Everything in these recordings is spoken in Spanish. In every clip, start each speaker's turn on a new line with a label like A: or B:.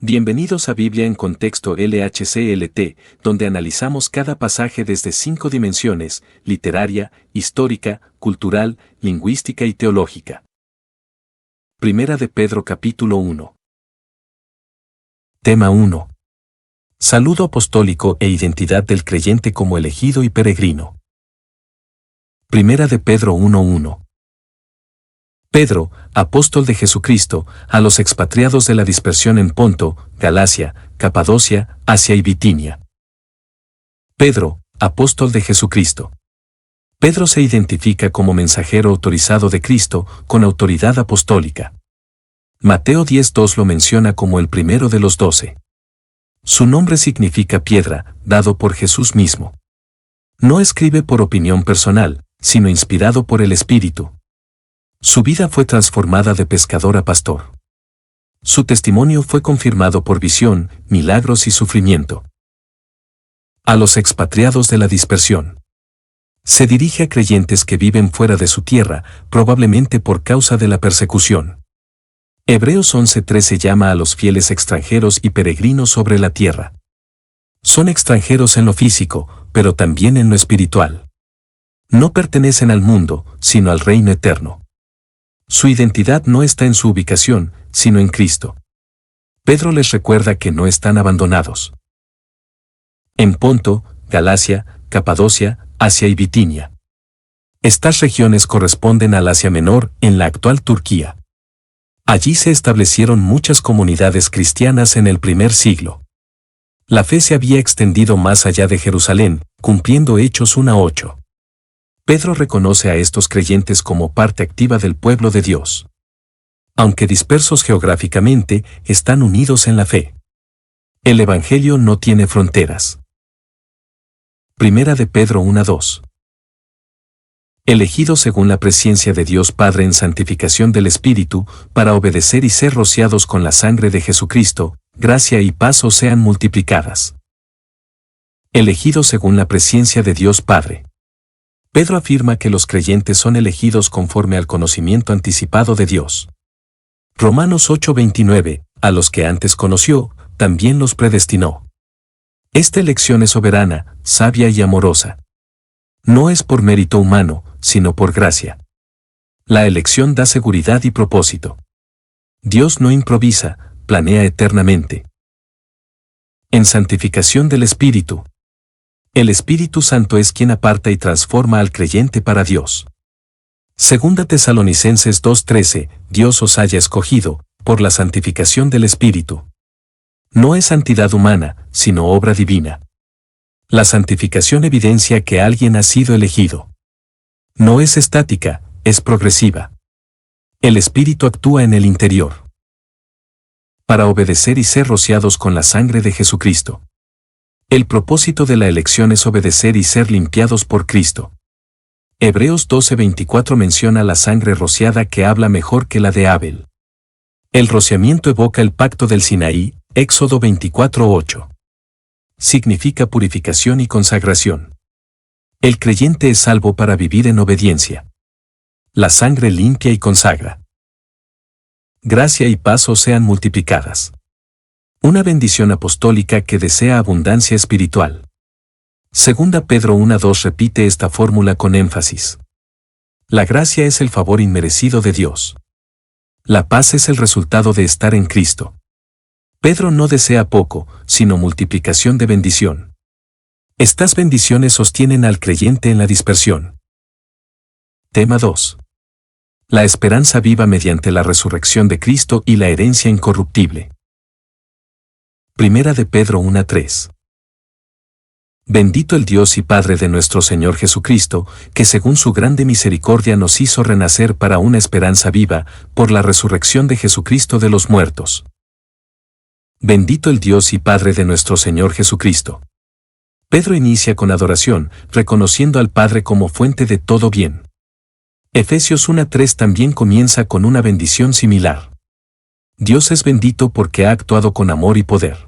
A: Bienvenidos a Biblia en Contexto LHCLT, donde analizamos cada pasaje desde 5 dimensiones: literaria, histórica, cultural, lingüística y teológica. Primera de Pedro capítulo 1. Tema 1. Saludo apostólico e identidad del creyente como elegido y peregrino. Primera de Pedro 1:1. Pedro, apóstol de Jesucristo, a los expatriados de la dispersión en Ponto, Galacia, Capadocia, Asia y Bitinia. Pedro, apóstol de Jesucristo. Pedro se identifica como mensajero autorizado de Cristo, con autoridad apostólica. Mateo 10:2 lo menciona como el primero de los 12. Su nombre significa piedra, dado por Jesús mismo. No escribe por opinión personal, sino inspirado por el Espíritu. Su vida fue transformada de pescador a pastor. Su testimonio fue confirmado por visión, milagros y sufrimiento. A los expatriados de la dispersión. Se dirige a creyentes que viven fuera de su tierra, probablemente por causa de la persecución. Hebreos 11:13 llama a los fieles extranjeros y peregrinos sobre la tierra. Son extranjeros en lo físico, pero también en lo espiritual. No pertenecen al mundo, sino al reino eterno. Su identidad no está en su ubicación, sino en Cristo. Pedro les recuerda que no están abandonados. En Ponto, Galacia, Capadocia, Asia y Bitinia. Estas regiones corresponden al Asia Menor, en la actual Turquía. Allí se establecieron muchas comunidades cristianas en el primer siglo. La fe se había extendido más allá de Jerusalén, cumpliendo Hechos 1:8. Pedro reconoce a estos creyentes como parte activa del pueblo de Dios. Aunque dispersos geográficamente, están unidos en la fe. El Evangelio no tiene fronteras. Primera de Pedro 1:2. Elegidos según la presciencia de Dios Padre en santificación del Espíritu, para obedecer y ser rociados con la sangre de Jesucristo, gracia y paz os sean multiplicadas. Elegidos según la presciencia de Dios Padre. Pedro afirma que los creyentes son elegidos conforme al conocimiento anticipado de Dios. Romanos 8:29, a los que antes conoció, también los predestinó. Esta elección es soberana, sabia y amorosa. No es por mérito humano, sino por gracia. La elección da seguridad y propósito. Dios no improvisa, planea eternamente. En santificación del Espíritu. El Espíritu Santo es quien aparta y transforma al creyente para Dios. Segunda Tesalonicenses 2:13, Dios os haya escogido, por la santificación del Espíritu. No es santidad humana, sino obra divina. La santificación evidencia que alguien ha sido elegido. No es estática, es progresiva. El Espíritu actúa en el interior. Para obedecer y ser rociados con la sangre de Jesucristo. El propósito de la elección es obedecer y ser limpiados por Cristo. Hebreos 12:24 menciona la sangre rociada que habla mejor que la de Abel. El rociamiento evoca el pacto del Sinaí, Éxodo 24:8. Significa purificación y consagración. El creyente es salvo para vivir en obediencia. La sangre limpia y consagra. Gracia y paz os sean multiplicadas. Una bendición apostólica que desea abundancia espiritual. Segunda Pedro 1:2 repite esta fórmula con énfasis. La gracia es el favor inmerecido de Dios. La paz es el resultado de estar en Cristo. Pedro no desea poco, sino multiplicación de bendición. Estas bendiciones sostienen al creyente en la dispersión. Tema 2. La esperanza viva mediante la resurrección de Cristo y la herencia incorruptible. Primera de Pedro 1:3. Bendito el Dios y Padre de nuestro Señor Jesucristo, que según su grande misericordia nos hizo renacer para una esperanza viva, por la resurrección de Jesucristo de los muertos. Bendito el Dios y Padre de nuestro Señor Jesucristo. Pedro inicia con adoración, reconociendo al Padre como fuente de todo bien. Efesios 1:3 también comienza con una bendición similar. Dios es bendito porque ha actuado con amor y poder.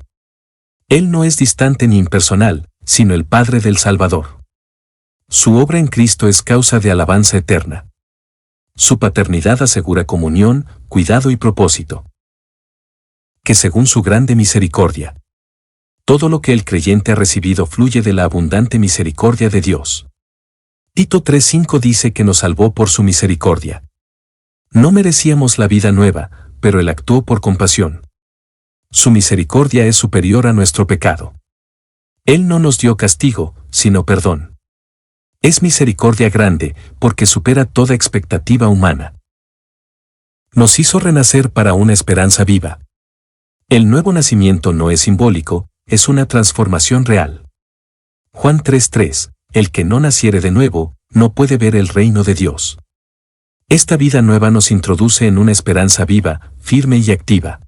A: Él no es distante ni impersonal, sino el Padre del Salvador. Su obra en Cristo es causa de alabanza eterna. Su paternidad asegura comunión, cuidado y propósito. que según su grande misericordia. Todo lo que el creyente ha recibido fluye de la abundante misericordia de Dios. Tito 3:5 dice que nos salvó por su misericordia. No merecíamos la vida nueva, pero Él actuó por compasión. Su misericordia es superior a nuestro pecado. Él no nos dio castigo, sino perdón. Es misericordia grande, porque supera toda expectativa humana. Nos hizo renacer para una esperanza viva. El nuevo nacimiento no es simbólico, es una transformación real. Juan 3:3, el que no naciere de nuevo, no puede ver el reino de Dios. Esta vida nueva nos introduce en una esperanza viva, firme y activa.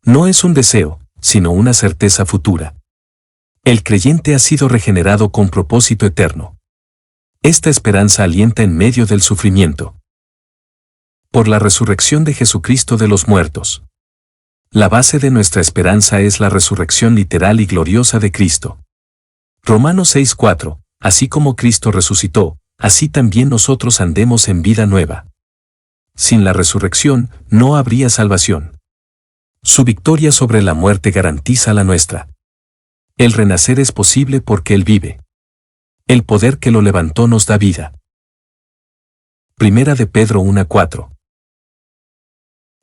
A: No es un deseo, sino una certeza futura. El creyente ha sido regenerado con propósito eterno. Esta esperanza alienta en medio del sufrimiento. Por la resurrección de Jesucristo de los muertos. La base de nuestra esperanza es la resurrección literal y gloriosa de Cristo. Romanos 6:4, así como Cristo resucitó, así también nosotros andemos en vida nueva. Sin la resurrección, no habría salvación. Su victoria sobre la muerte garantiza la nuestra. El renacer es posible porque Él vive. El poder que lo levantó nos da vida. Primera de Pedro 1:4.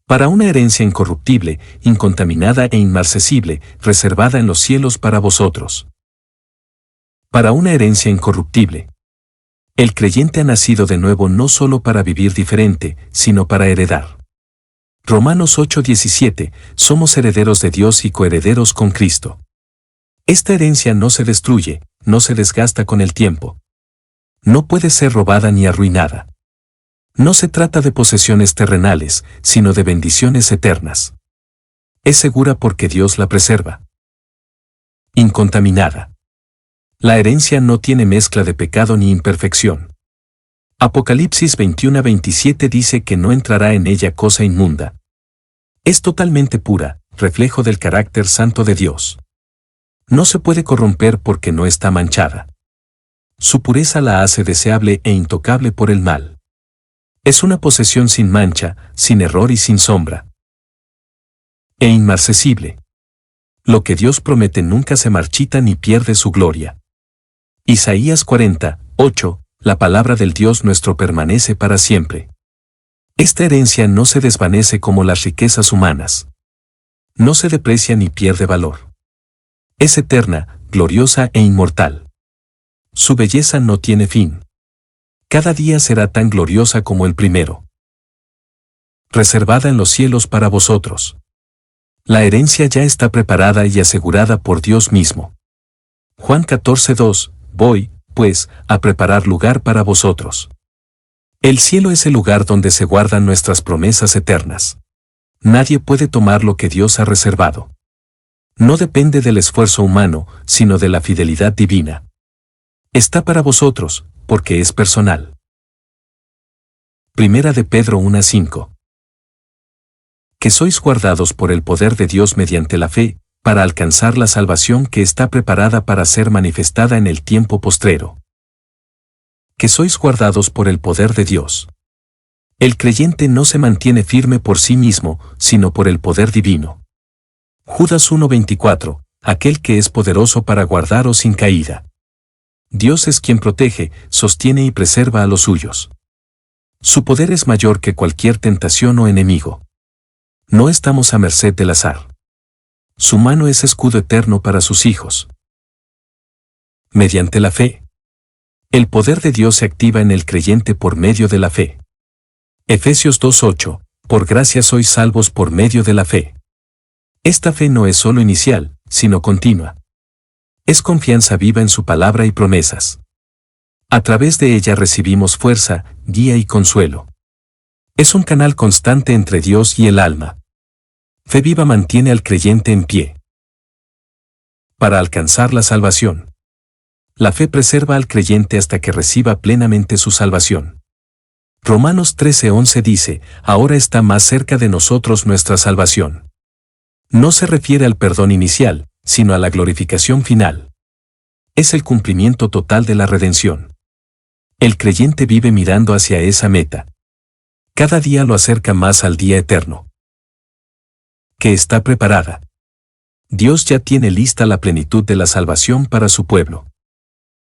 A: Para una herencia incorruptible, incontaminada e inmarcesible, reservada en los cielos para vosotros. Para una herencia incorruptible. El creyente ha nacido de nuevo no solo para vivir diferente, sino para heredar. Romanos 8:17, somos herederos de Dios y coherederos con Cristo. Esta herencia no se destruye, no se desgasta con el tiempo. No puede ser robada ni arruinada. No se trata de posesiones terrenales, sino de bendiciones eternas. Es segura porque Dios la preserva. Incontaminada. La herencia no tiene mezcla de pecado ni imperfección. Apocalipsis 21:27 dice que no entrará en ella cosa inmunda. Es totalmente pura, reflejo del carácter santo de Dios. No se puede corromper porque no está manchada. Su pureza la hace deseable e intocable por el mal. Es una posesión sin mancha, sin error y sin sombra. E inmarcesible. Lo que Dios promete nunca se marchita ni pierde su gloria. Isaías 40:8, la palabra del Dios nuestro permanece para siempre. Esta herencia no se desvanece como las riquezas humanas. No se deprecia ni pierde valor. Es eterna, gloriosa e inmortal. Su belleza no tiene fin. Cada día será tan gloriosa como el primero. Reservada en los cielos para vosotros. La herencia ya está preparada y asegurada por Dios mismo. Juan 14:2, voy, pues, a preparar lugar para vosotros. El cielo es el lugar donde se guardan nuestras promesas eternas. Nadie puede tomar lo que Dios ha reservado. No depende del esfuerzo humano, sino de la fidelidad divina. Está para vosotros, porque es personal. Primera de Pedro 1:5. Que sois guardados por el poder de Dios mediante la fe, para alcanzar la salvación que está preparada para ser manifestada en el tiempo postrero. Que sois guardados por el poder de Dios. El creyente no se mantiene firme por sí mismo, sino por el poder divino. Judas 1:24, aquel que es poderoso para guardaros sin caída. Dios es quien protege, sostiene y preserva a los suyos. Su poder es mayor que cualquier tentación o enemigo. No estamos a merced del azar. Su mano es escudo eterno para sus hijos. Mediante la fe. El poder de Dios se activa en el creyente por medio de la fe. Efesios 2:8, por gracia sois salvos por medio de la fe. Esta fe no es solo inicial, sino continua. Es confianza viva en su palabra y promesas. A través de ella recibimos fuerza, guía y consuelo. Es un canal constante entre Dios y el alma. Fe viva mantiene al creyente en pie. Para alcanzar la salvación. La fe preserva al creyente hasta que reciba plenamente su salvación. Romanos 13:11 dice, ahora está más cerca de nosotros nuestra salvación. No se refiere al perdón inicial, sino a la glorificación final. Es el cumplimiento total de la redención. El creyente vive mirando hacia esa meta. Cada día lo acerca más al día eterno. que está preparada. Dios ya tiene lista la plenitud de la salvación para su pueblo.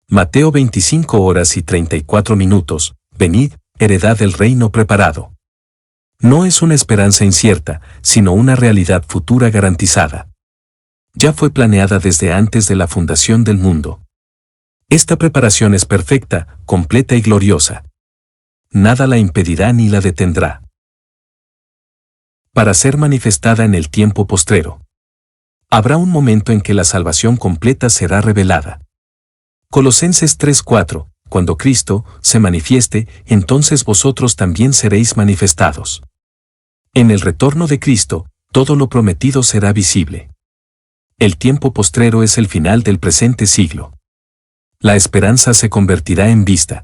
A: Mateo 25:34, venid, heredad del reino preparado. No es una esperanza incierta, sino una realidad futura garantizada. Ya fue planeada desde antes de la fundación del mundo. Esta preparación es perfecta, completa y gloriosa. Nada la impedirá ni la detendrá. Para ser manifestada en el tiempo postrero. Habrá un momento en que la salvación completa será revelada. Colosenses 3:4, cuando Cristo se manifieste, entonces vosotros también seréis manifestados. En el retorno de Cristo, todo lo prometido será visible. El tiempo postrero es el final del presente siglo. La esperanza se convertirá en vista.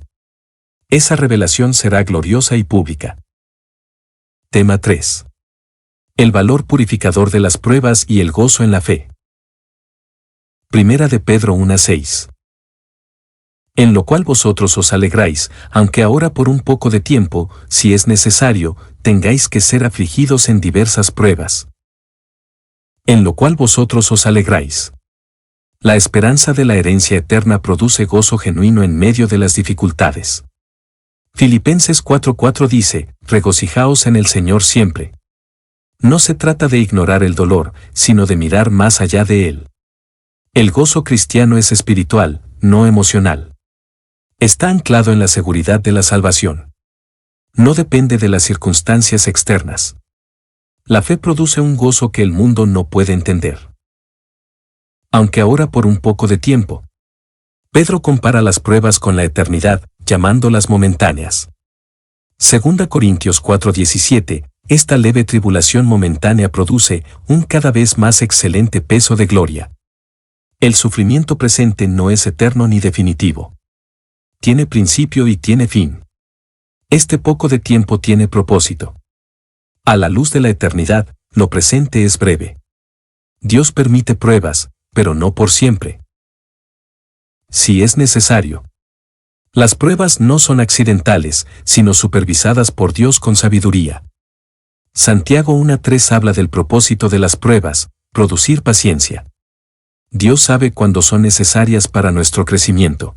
A: Esa revelación será gloriosa y pública. Tema 3. El valor purificador de las pruebas y el gozo en la fe. Primera de Pedro 1:6. En lo cual vosotros os alegráis, aunque ahora por un poco de tiempo, si es necesario, tengáis que ser afligidos en diversas pruebas. En lo cual vosotros os alegráis. La esperanza de la herencia eterna produce gozo genuino en medio de las dificultades. Filipenses 4:4 dice, regocijaos en el Señor siempre. No se trata de ignorar el dolor, sino de mirar más allá de él. El gozo cristiano es espiritual, no emocional. Está anclado en la seguridad de la salvación. No depende de las circunstancias externas. La fe produce un gozo que el mundo no puede entender. Aunque ahora por un poco de tiempo. Pedro compara las pruebas con la eternidad, llamándolas momentáneas. 2 Corintios 4:17, esta leve tribulación momentánea produce un cada vez más excelente peso de gloria. El sufrimiento presente no es eterno ni definitivo. Tiene principio y tiene fin. Este poco de tiempo tiene propósito. A la luz de la eternidad, lo presente es breve. Dios permite pruebas, pero no por siempre. Si es necesario. Las pruebas no son accidentales, sino supervisadas por Dios con sabiduría. Santiago 1:3 habla del propósito de las pruebas, producir paciencia. Dios sabe cuándo son necesarias para nuestro crecimiento.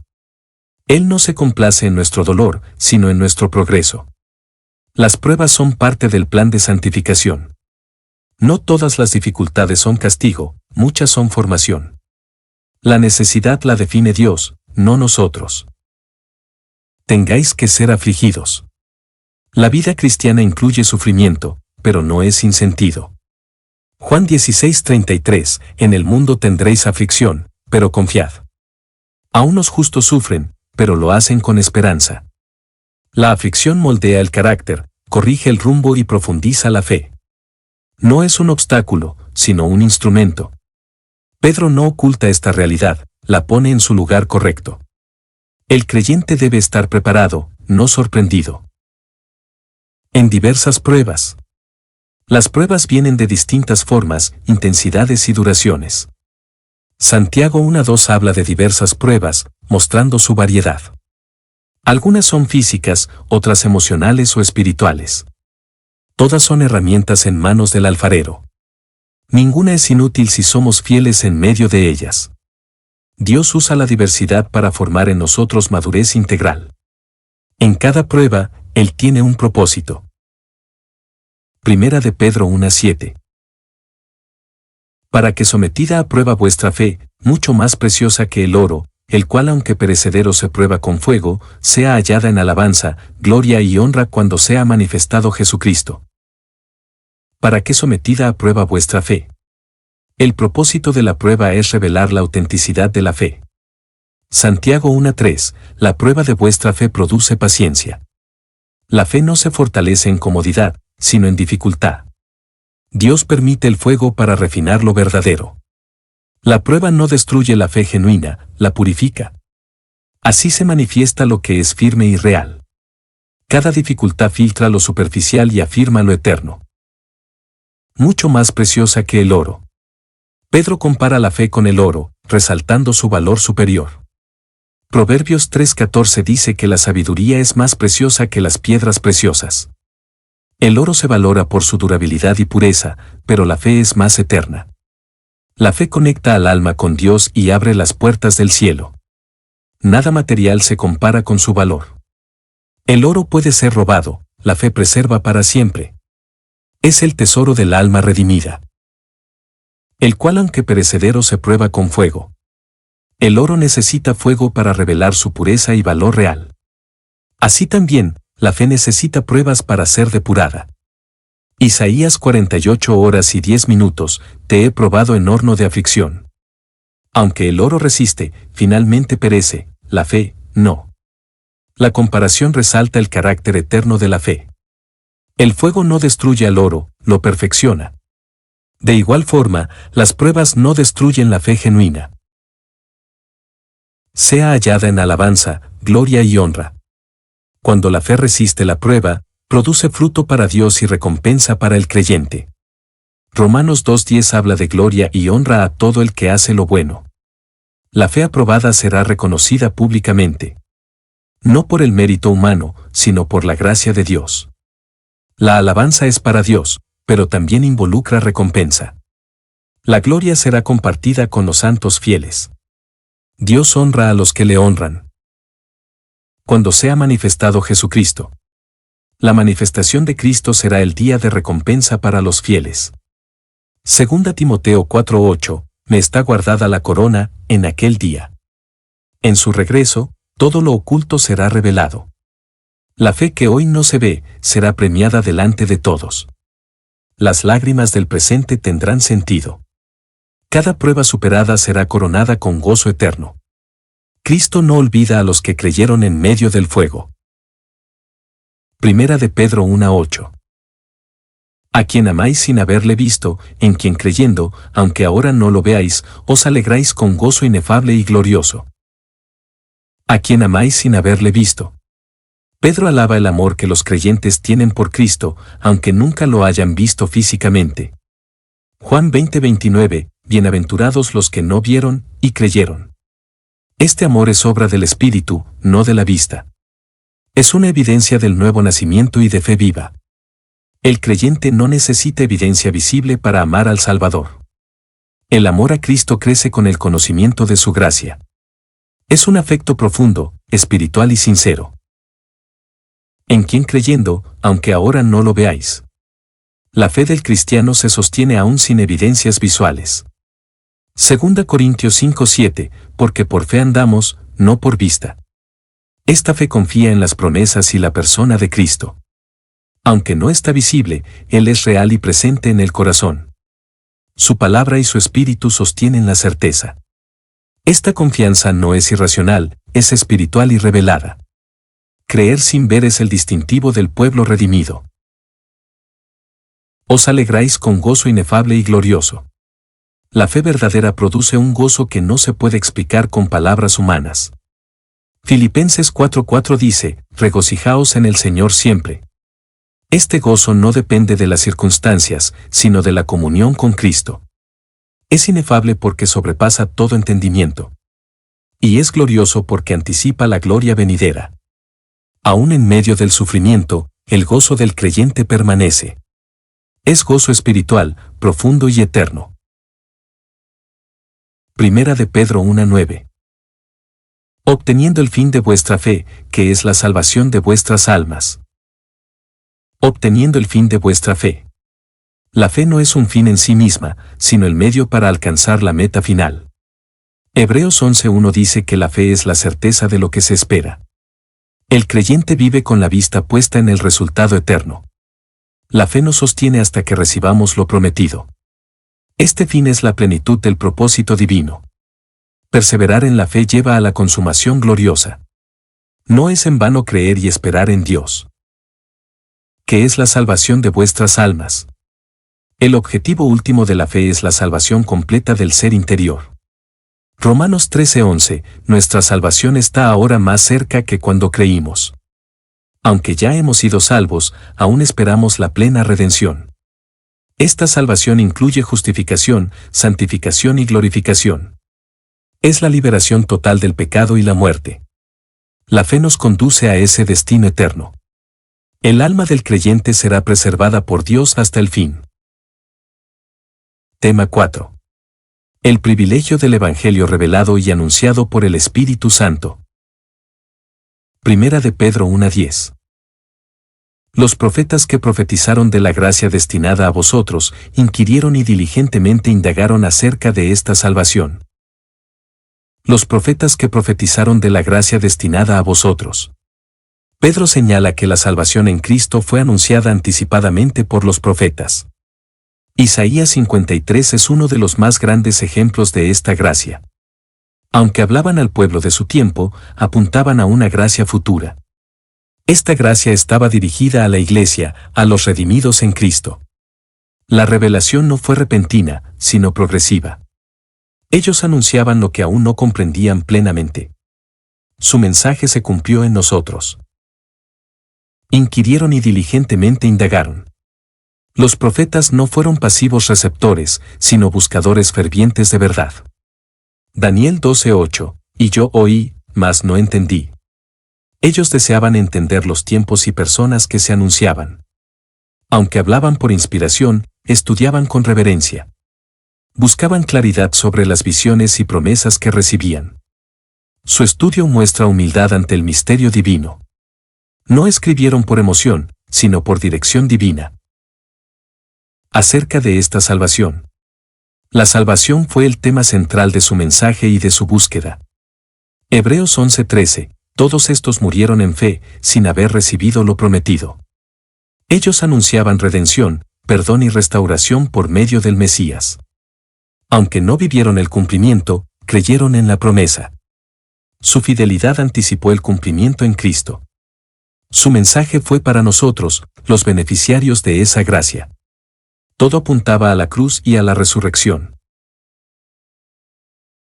A: Él no se complace en nuestro dolor, sino en nuestro progreso. Las pruebas son parte del plan de santificación. No todas las dificultades son castigo, muchas son formación. La necesidad la define Dios, no nosotros. Tengáis que ser afligidos. La vida cristiana incluye sufrimiento, pero no es sin sentido. Juan 16:33, en el mundo tendréis aflicción, pero confiad. Aún los justos sufren, pero lo hacen con esperanza. La aflicción moldea el carácter, corrige el rumbo y profundiza la fe. No es un obstáculo, sino un instrumento. Pedro no oculta esta realidad, la pone en su lugar correcto. El creyente debe estar preparado, no sorprendido. En diversas pruebas. Las pruebas vienen de distintas formas, intensidades y duraciones. Santiago 1:2 habla de diversas pruebas, mostrando su variedad. Algunas son físicas, otras emocionales o espirituales. Todas son herramientas en manos del alfarero. Ninguna es inútil si somos fieles en medio de ellas. Dios usa la diversidad para formar en nosotros madurez integral. En cada prueba, Él tiene un propósito. Primera de Pedro 1:7. Para que sometida a prueba vuestra fe, mucho más preciosa que el oro, el cual aunque perecedero se prueba con fuego, sea hallada en alabanza, gloria y honra cuando sea manifestado Jesucristo. ¿Para qué sometida a prueba vuestra fe? El propósito de la prueba es revelar la autenticidad de la fe. Santiago 1:3, la prueba de vuestra fe produce paciencia. La fe no se fortalece en comodidad, sino en dificultad. Dios permite el fuego para refinar lo verdadero. La prueba no destruye la fe genuina, la purifica. Así se manifiesta lo que es firme y real. Cada dificultad filtra lo superficial y afirma lo eterno. Mucho más preciosa que el oro. Pedro compara la fe con el oro, resaltando su valor superior. Proverbios 3:14 dice que la sabiduría es más preciosa que las piedras preciosas. El oro se valora por su durabilidad y pureza, pero la fe es más eterna. La fe conecta al alma con Dios y abre las puertas del cielo. Nada material se compara con su valor. El oro puede ser robado, la fe preserva para siempre. Es el tesoro del alma redimida, el cual aunque perecedero se prueba con fuego. El oro necesita fuego para revelar su pureza y valor real. Así también, la fe necesita pruebas para ser depurada. Isaías 48 horas y 10 minutos, te he probado en horno de aflicción. Aunque el oro resiste, finalmente perece, la fe, no. La comparación resalta el carácter eterno de la fe. El fuego no destruye al oro, lo perfecciona. De igual forma, las pruebas no destruyen la fe genuina. Sea hallada en alabanza, gloria y honra. Cuando la fe resiste la prueba, produce fruto para Dios y recompensa para el creyente. Romanos 2:10 habla de gloria y honra a todo el que hace lo bueno. La fe aprobada será reconocida públicamente. No por el mérito humano, sino por la gracia de Dios. La alabanza es para Dios, pero también involucra recompensa. La gloria será compartida con los santos fieles. Dios honra a los que le honran. Cuando sea manifestado Jesucristo. La manifestación de Cristo será el día de recompensa para los fieles. 2 Timoteo 4:8, me está guardada la corona, en aquel día. En su regreso, todo lo oculto será revelado. La fe que hoy no se ve, será premiada delante de todos. Las lágrimas del presente tendrán sentido. Cada prueba superada será coronada con gozo eterno. Cristo no olvida a los que creyeron en medio del fuego. Primera de Pedro 1:8. A quien amáis sin haberle visto, en quien creyendo, aunque ahora no lo veáis, os alegráis con gozo inefable y glorioso. A quien amáis sin haberle visto. Pedro alaba el amor que los creyentes tienen por Cristo, aunque nunca lo hayan visto físicamente. Juan 20:29, bienaventurados los que no vieron y creyeron. Este amor es obra del Espíritu, no de la vista. Es una evidencia del nuevo nacimiento y de fe viva. El creyente no necesita evidencia visible para amar al Salvador. El amor a Cristo crece con el conocimiento de su gracia. Es un afecto profundo, espiritual y sincero. En quien creyendo, aunque ahora no lo veáis. La fe del cristiano se sostiene aún sin evidencias visuales. 2 Corintios 5:7, porque por fe andamos, no por vista. Esta fe confía en las promesas y la persona de Cristo. Aunque no está visible, Él es real y presente en el corazón. Su palabra y su espíritu sostienen la certeza. Esta confianza no es irracional, es espiritual y revelada. Creer sin ver es el distintivo del pueblo redimido. Os alegráis con gozo inefable y glorioso. La fe verdadera produce un gozo que no se puede explicar con palabras humanas. Filipenses 4:4 dice, regocijaos en el Señor siempre. Este gozo no depende de las circunstancias, sino de la comunión con Cristo. Es inefable porque sobrepasa todo entendimiento. Y es glorioso porque anticipa la gloria venidera. Aún en medio del sufrimiento, el gozo del creyente permanece. Es gozo espiritual, profundo y eterno. Primera de Pedro 1:9. Obteniendo el fin de vuestra fe, que es la salvación de vuestras almas. Obteniendo el fin de vuestra fe. La fe no es un fin en sí misma, sino el medio para alcanzar la meta final. Hebreos 11:1 dice que la fe es la certeza de lo que se espera. El creyente vive con la vista puesta en el resultado eterno. La fe nos sostiene hasta que recibamos lo prometido. Este fin es la plenitud del propósito divino. Perseverar en la fe lleva a la consumación gloriosa. No es en vano creer y esperar en Dios. ¿Qué es la salvación de vuestras almas? El objetivo último de la fe es la salvación completa del ser interior. Romanos 13:11, nuestra salvación está ahora más cerca que cuando creímos. Aunque ya hemos sido salvos, aún esperamos la plena redención. Esta salvación incluye justificación, santificación y glorificación. Es la liberación total del pecado y la muerte. La fe nos conduce a ese destino eterno. El alma del creyente será preservada por Dios hasta el fin. Tema 4. El privilegio del Evangelio revelado y anunciado por el Espíritu Santo. Primera de Pedro 1:10. Los profetas que profetizaron de la gracia destinada a vosotros, inquirieron y diligentemente indagaron acerca de esta salvación. Los profetas que profetizaron de la gracia destinada a vosotros. Pedro señala que la salvación en Cristo fue anunciada anticipadamente por los profetas. Isaías 53 es uno de los más grandes ejemplos de esta gracia. Aunque hablaban al pueblo de su tiempo, apuntaban a una gracia futura. Esta gracia estaba dirigida a la Iglesia, a los redimidos en Cristo. La revelación no fue repentina, sino progresiva. Ellos anunciaban lo que aún no comprendían plenamente. Su mensaje se cumplió en nosotros. Inquirieron y diligentemente indagaron. Los profetas no fueron pasivos receptores, sino buscadores fervientes de verdad. Daniel 12:8, y yo oí, mas no entendí. Ellos deseaban entender los tiempos y personas que se anunciaban. Aunque hablaban por inspiración, estudiaban con reverencia. Buscaban claridad sobre las visiones y promesas que recibían. Su estudio muestra humildad ante el misterio divino. No escribieron por emoción, sino por dirección divina. Acerca de esta salvación. La salvación fue el tema central de su mensaje y de su búsqueda. Hebreos 11:13, todos estos murieron en fe, sin haber recibido lo prometido. Ellos anunciaban redención, perdón y restauración por medio del Mesías. Aunque no vivieron el cumplimiento, creyeron en la promesa. Su fidelidad anticipó el cumplimiento en Cristo. Su mensaje fue para nosotros, los beneficiarios de esa gracia. Todo apuntaba a la cruz y a la resurrección.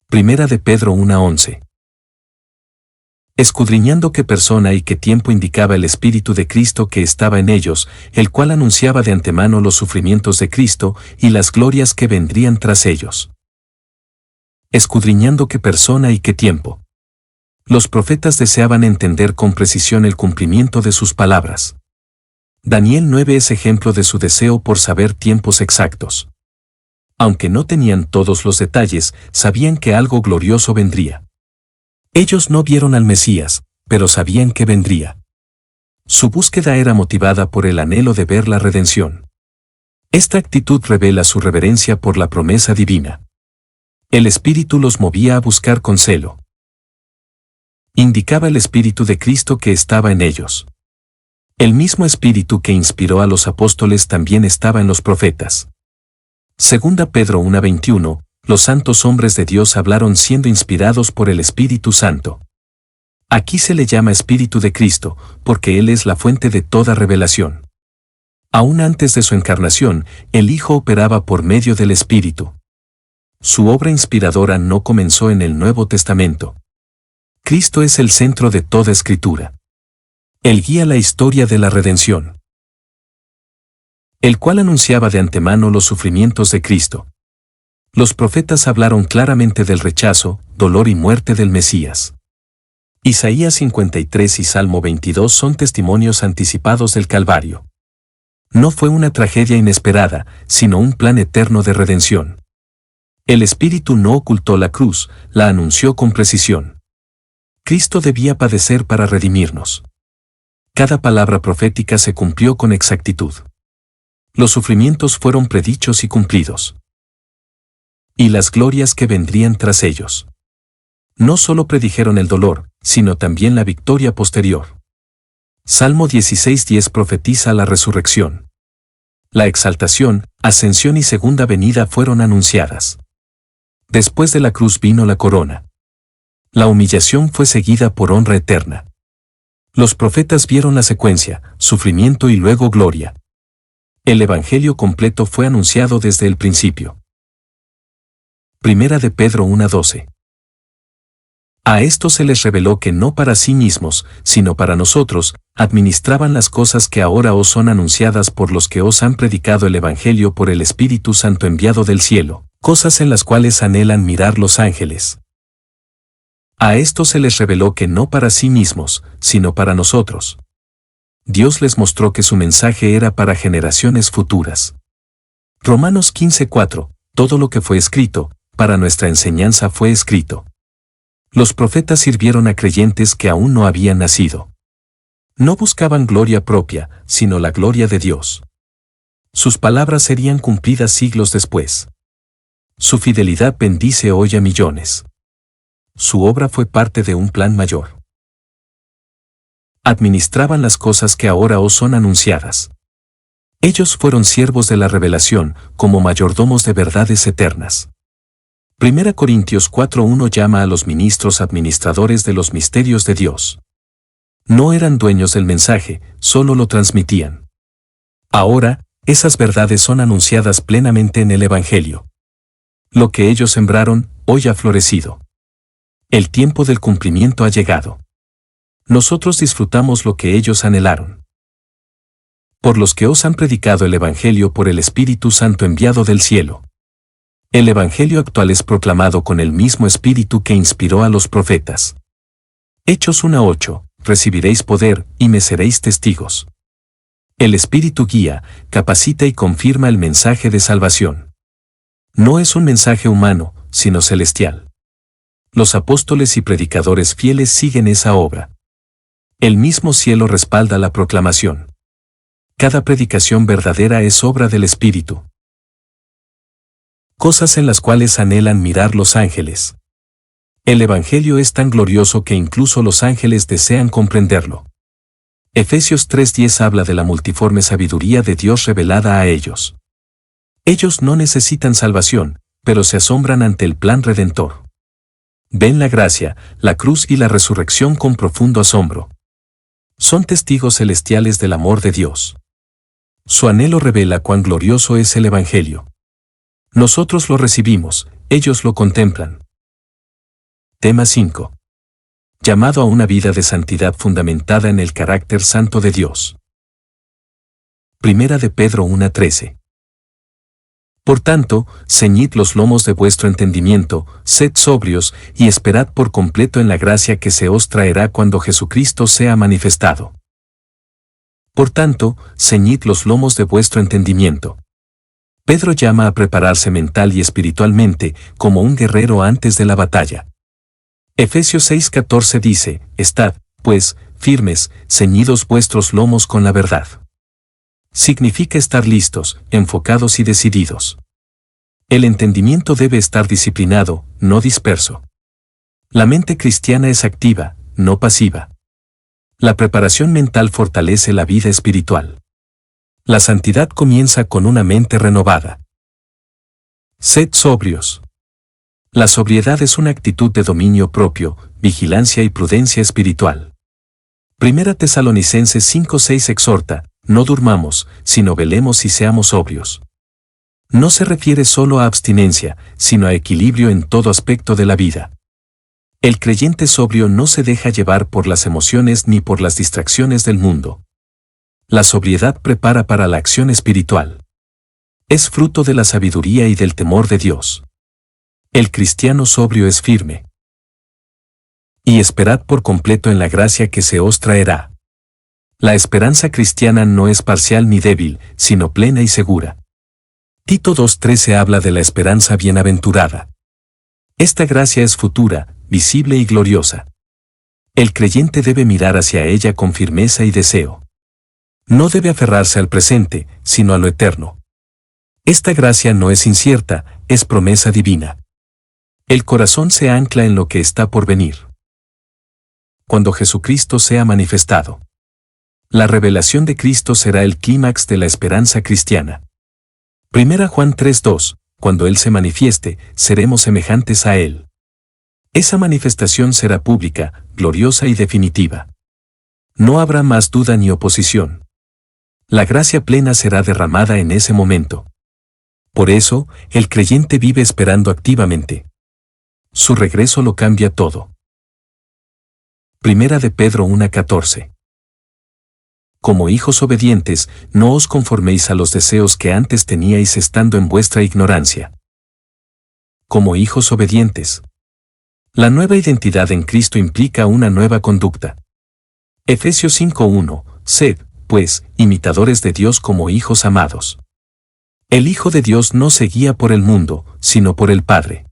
A: Primera de Pedro 1:11. Escudriñando qué persona y qué tiempo indicaba el Espíritu de Cristo que estaba en ellos, el cual anunciaba de antemano los sufrimientos de Cristo y las glorias que vendrían tras ellos. Escudriñando qué persona y qué tiempo. Los profetas deseaban entender con precisión el cumplimiento de sus palabras. Daniel 9 es ejemplo de su deseo por saber tiempos exactos. Aunque no tenían todos los detalles, sabían que algo glorioso vendría. Ellos no vieron al Mesías, pero sabían que vendría. Su búsqueda era motivada por el anhelo de ver la redención. Esta actitud revela su reverencia por la promesa divina. El Espíritu los movía a buscar con celo. Indicaba el Espíritu de Cristo que estaba en ellos. El mismo Espíritu que inspiró a los apóstoles también estaba en los profetas. Segunda Pedro 1:21, los santos hombres de Dios hablaron siendo inspirados por el Espíritu Santo. Aquí se le llama Espíritu de Cristo, porque Él es la fuente de toda revelación. Aún antes de su encarnación, el Hijo operaba por medio del Espíritu. Su obra inspiradora no comenzó en el Nuevo Testamento. Cristo es el centro de toda Escritura. Él guía la historia de la redención, el cual anunciaba de antemano los sufrimientos de Cristo. Los profetas hablaron claramente del rechazo, dolor y muerte del Mesías. Isaías 53 y Salmo 22 son testimonios anticipados del Calvario. No fue una tragedia inesperada, sino un plan eterno de redención. El Espíritu no ocultó la cruz, la anunció con precisión. Cristo debía padecer para redimirnos. Cada palabra profética se cumplió con exactitud. Los sufrimientos fueron predichos y cumplidos. Y las glorias que vendrían tras ellos. No solo predijeron el dolor, sino también la victoria posterior. Salmo 16:10 profetiza la resurrección. La exaltación, ascensión y segunda venida fueron anunciadas. Después de la cruz vino la corona. La humillación fue seguida por honra eterna. Los profetas vieron la secuencia, sufrimiento y luego gloria. El Evangelio completo fue anunciado desde el principio. Primera de Pedro 1:12. A estos se les reveló que no para sí mismos, sino para nosotros, administraban las cosas que ahora os son anunciadas por los que os han predicado el Evangelio por el Espíritu Santo enviado del cielo, cosas en las cuales anhelan mirar los ángeles. A esto se les reveló que no para sí mismos, sino para nosotros. Dios les mostró que su mensaje era para generaciones futuras. Romanos 15:4, todo lo que fue escrito, para nuestra enseñanza fue escrito. Los profetas sirvieron a creyentes que aún no habían nacido. No buscaban gloria propia, sino la gloria de Dios. Sus palabras serían cumplidas siglos después. Su fidelidad bendice hoy a millones. Su obra fue parte de un plan mayor. Administraban las cosas que ahora os son anunciadas. Ellos fueron siervos de la revelación, como mayordomos de verdades eternas. 1 Corintios 4:1 llama a los ministros administradores de los misterios de Dios. No eran dueños del mensaje, solo lo transmitían. Ahora, esas verdades son anunciadas plenamente en el Evangelio. Lo que ellos sembraron, hoy ha florecido. El tiempo del cumplimiento ha llegado. Nosotros disfrutamos lo que ellos anhelaron. Por los que os han predicado el Evangelio por el Espíritu Santo enviado del cielo. El Evangelio actual es proclamado con el mismo Espíritu que inspiró a los profetas. Hechos 1:8, recibiréis poder, y me seréis testigos. El Espíritu guía, capacita y confirma el mensaje de salvación. No es un mensaje humano, sino celestial. Los apóstoles y predicadores fieles siguen esa obra. El mismo cielo respalda la proclamación. Cada predicación verdadera es obra del Espíritu. Cosas en las cuales anhelan mirar los ángeles. El Evangelio es tan glorioso que incluso los ángeles desean comprenderlo. Efesios 3:10 habla de la multiforme sabiduría de Dios revelada a ellos. Ellos no necesitan salvación, pero se asombran ante el plan redentor. Ven la gracia, la cruz y la resurrección con profundo asombro. Son testigos celestiales del amor de Dios. Su anhelo revela cuán glorioso es el Evangelio. Nosotros lo recibimos, ellos lo contemplan. Tema 5. Llamado a una vida de santidad fundamentada en el carácter santo de Dios. 1 de Pedro 1:13. Por tanto, ceñid los lomos de vuestro entendimiento, sed sobrios, y esperad por completo en la gracia que se os traerá cuando Jesucristo sea manifestado. Por tanto, ceñid los lomos de vuestro entendimiento. Pedro llama a prepararse mental y espiritualmente, como un guerrero antes de la batalla. Efesios 6:14 dice, estad, pues, firmes, ceñidos vuestros lomos con la verdad. Significa estar listos, enfocados y decididos. El entendimiento debe estar disciplinado, no disperso. La mente cristiana es activa, no pasiva. La preparación mental fortalece la vida espiritual. La santidad comienza con una mente renovada. Sed sobrios. La sobriedad es una actitud de dominio propio, vigilancia y prudencia espiritual. 1 Tesalonicenses 5:6 exhorta, no durmamos, sino velemos y seamos sobrios. No se refiere solo a abstinencia, sino a equilibrio en todo aspecto de la vida. El creyente sobrio no se deja llevar por las emociones ni por las distracciones del mundo. La sobriedad prepara para la acción espiritual. Es fruto de la sabiduría y del temor de Dios. El cristiano sobrio es firme. Y esperad por completo en la gracia que se os traerá. La esperanza cristiana no es parcial ni débil, sino plena y segura. Tito 2:13 habla de la esperanza bienaventurada. Esta gracia es futura, visible y gloriosa. El creyente debe mirar hacia ella con firmeza y deseo. No debe aferrarse al presente, sino a lo eterno. Esta gracia no es incierta, es promesa divina. El corazón se ancla en lo que está por venir. Cuando Jesucristo sea manifestado. La revelación de Cristo será el clímax de la esperanza cristiana. 1 Juan 3:2, cuando Él se manifieste, seremos semejantes a Él. Esa manifestación será pública, gloriosa y definitiva. No habrá más duda ni oposición. La gracia plena será derramada en ese momento. Por eso, el creyente vive esperando activamente. Su regreso lo cambia todo. 1 de Pedro 1:14. Como hijos obedientes, no os conforméis a los deseos que antes teníais estando en vuestra ignorancia. Como hijos obedientes. La nueva identidad en Cristo implica una nueva conducta. Efesios 5:1, sed, pues, imitadores de Dios como hijos amados. El Hijo de Dios no se guía por el mundo, sino por el Padre.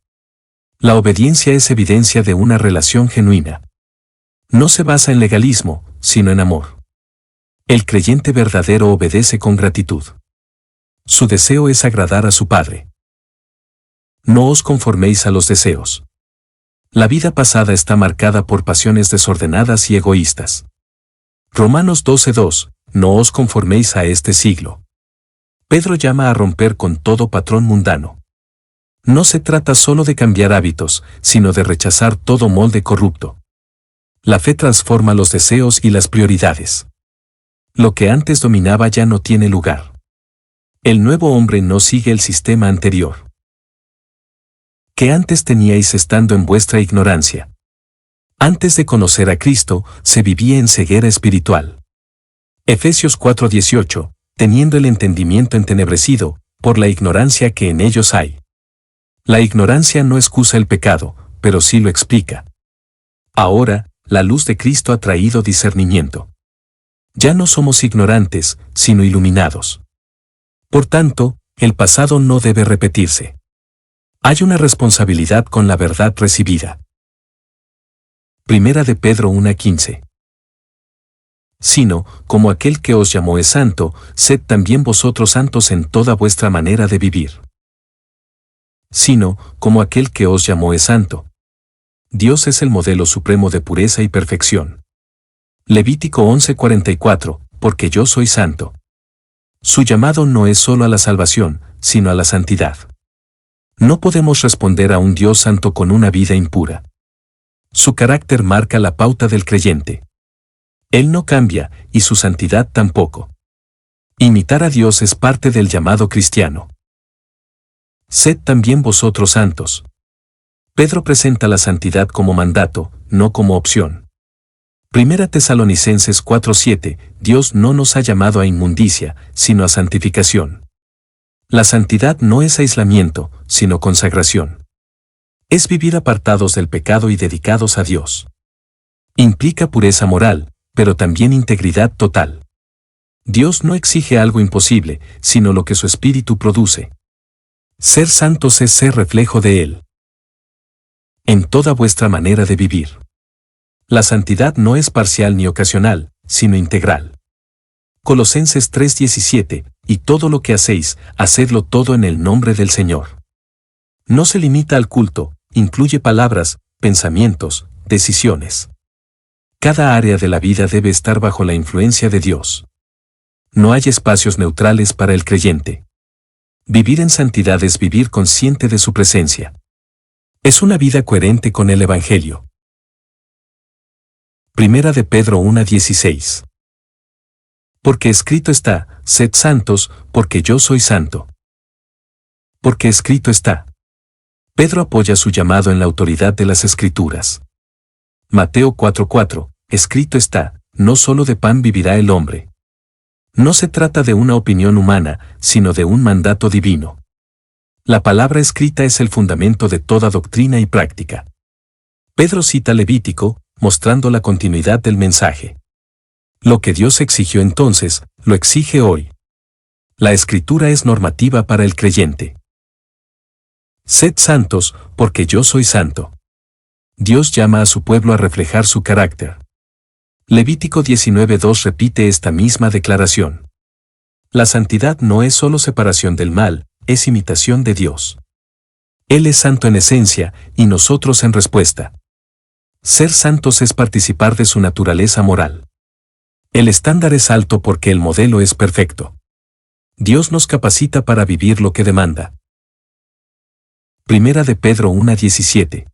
A: La obediencia es evidencia de una relación genuina. No se basa en legalismo, sino en amor. El creyente verdadero obedece con gratitud. Su deseo es agradar a su Padre. No os conforméis a los deseos. La vida pasada está marcada por pasiones desordenadas y egoístas. Romanos 12:2, no os conforméis a este siglo. Pedro llama a romper con todo patrón mundano. No se trata solo de cambiar hábitos, sino de rechazar todo molde corrupto. La fe transforma los deseos y las prioridades. Lo que antes dominaba ya no tiene lugar. El nuevo hombre no sigue el sistema anterior que antes teníais estando en vuestra ignorancia. Antes de conocer a Cristo, se vivía en ceguera espiritual. Efesios 4:18, teniendo el entendimiento entenebrecido, por la ignorancia que en ellos hay. La ignorancia no excusa el pecado, pero sí lo explica. Ahora, la luz de Cristo ha traído discernimiento. Ya no somos ignorantes, sino iluminados. Por tanto, el pasado no debe repetirse. Hay una responsabilidad con la verdad recibida. Primera de Pedro 1:15. Sino, como aquel que os llamó es santo, sed también vosotros santos en toda vuestra manera de vivir. Sino, como aquel que os llamó es santo. Dios es el modelo supremo de pureza y perfección. Levítico 11:44, porque yo soy santo. Su llamado no es solo a la salvación, sino a la santidad. No podemos responder a un Dios santo con una vida impura. Su carácter marca la pauta del creyente. Él no cambia, y su santidad tampoco. Imitar a Dios es parte del llamado cristiano. Sed también vosotros santos. Pedro presenta la santidad como mandato, no como opción. Primera Tesalonicenses 4:7, Dios no nos ha llamado a inmundicia, sino a santificación. La santidad no es aislamiento, sino consagración. Es vivir apartados del pecado y dedicados a Dios. Implica pureza moral, pero también integridad total. Dios no exige algo imposible, sino lo que su espíritu produce. Ser santos es ser reflejo de Él. En toda vuestra manera de vivir. La santidad no es parcial ni ocasional, sino integral. Colosenses 3:17, y todo lo que hacéis, hacedlo todo en el nombre del Señor. No se limita al culto, incluye palabras, pensamientos, decisiones. Cada área de la vida debe estar bajo la influencia de Dios. No hay espacios neutrales para el creyente. Vivir en santidad es vivir consciente de su presencia. Es una vida coherente con el Evangelio. Primera de Pedro 1:16. Porque escrito está, sed santos, porque yo soy santo. Porque escrito está. Pedro apoya su llamado en la autoridad de las Escrituras. Mateo 4:4, escrito está, no solo de pan vivirá el hombre. No se trata de una opinión humana, sino de un mandato divino. La palabra escrita es el fundamento de toda doctrina y práctica. Pedro cita Levítico, mostrando la continuidad del mensaje. Lo que Dios exigió entonces, lo exige hoy. La Escritura es normativa para el creyente. Sed santos, porque yo soy santo. Dios llama a su pueblo a reflejar su carácter. Levítico 19:2 repite esta misma declaración. La santidad no es solo separación del mal, es imitación de Dios. Él es santo en esencia, y nosotros en respuesta. Ser santos es participar de su naturaleza moral. El estándar es alto porque el modelo es perfecto. Dios nos capacita para vivir lo que demanda. Primera de Pedro 1:17.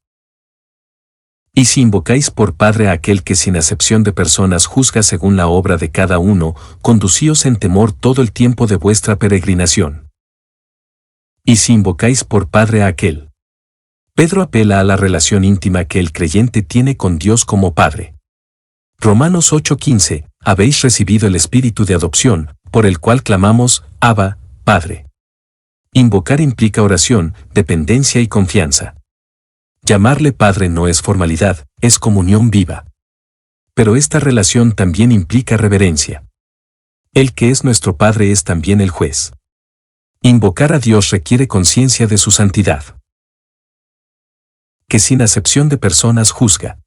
A: Y si invocáis por Padre a aquel que sin acepción de personas juzga según la obra de cada uno, conducíos en temor todo el tiempo de vuestra peregrinación. Y si invocáis por Padre a aquel. Pedro apela a la relación íntima que el creyente tiene con Dios como Padre. Romanos 8:15, habéis recibido el espíritu de adopción, por el cual clamamos, Abba, Padre. Invocar implica oración, dependencia y confianza. Llamarle Padre no es formalidad, es comunión viva. Pero esta relación también implica reverencia. El que es nuestro Padre es también el juez. Invocar a Dios requiere conciencia de su santidad, que sin acepción de personas juzga.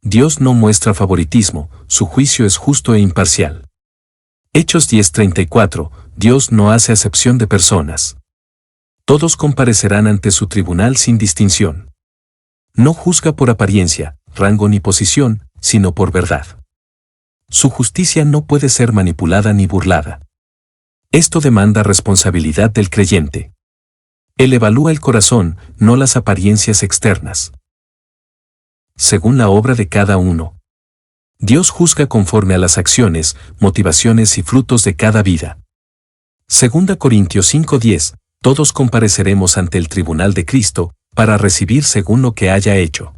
A: Dios no muestra favoritismo, su juicio es justo e imparcial. Hechos 10:34, Dios no hace acepción de personas. Todos comparecerán ante su tribunal sin distinción. No juzga por apariencia, rango ni posición, sino por verdad. Su justicia no puede ser manipulada ni burlada. Esto demanda responsabilidad del creyente. Él evalúa el corazón, no las apariencias externas. Según la obra de cada uno. Dios juzga conforme a las acciones, motivaciones y frutos de cada vida. 2 Corintios 5:10, todos compareceremos ante el tribunal de Cristo, para recibir según lo que haya hecho.